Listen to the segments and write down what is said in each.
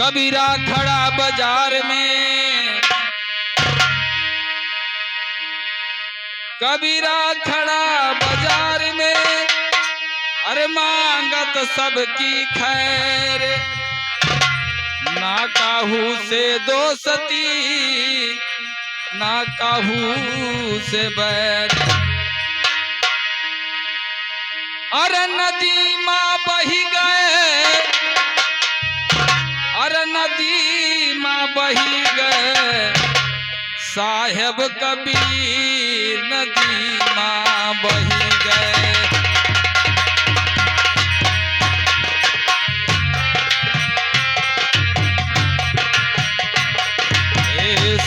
कबीरा खड़ा बाजार में, कबीरा खड़ा बाजार में, अरे मांगत सबकी खैर, ना काहू से दोस्ती ना काहू से बैर। अरे नदी माँ बही गए, अरे नदी माँ बही गए, साहेब कबीर नदी माँ बही गए।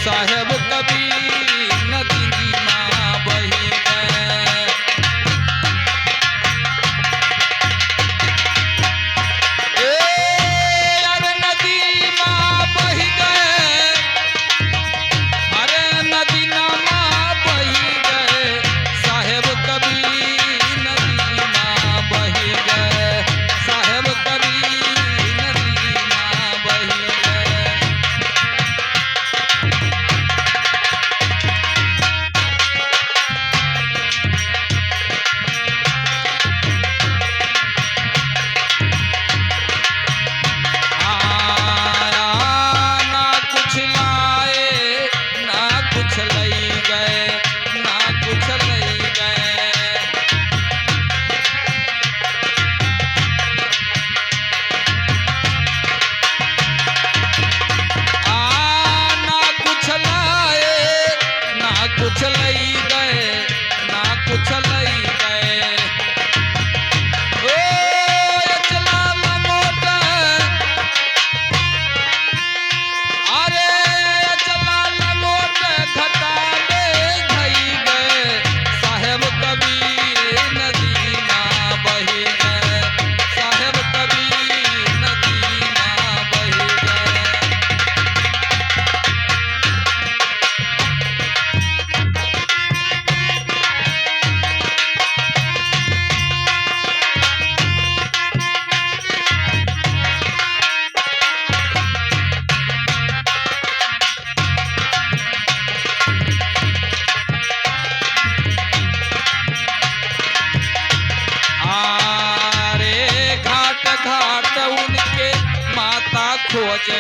साहेब कबीर नदी माँ बही गए। अरे नदी माँ बही गए, अरे नदी माँ बही गए, साहेब कबीर नदी माँ बही गए, साहेब कबीर नदी माँ बही गए। खोजे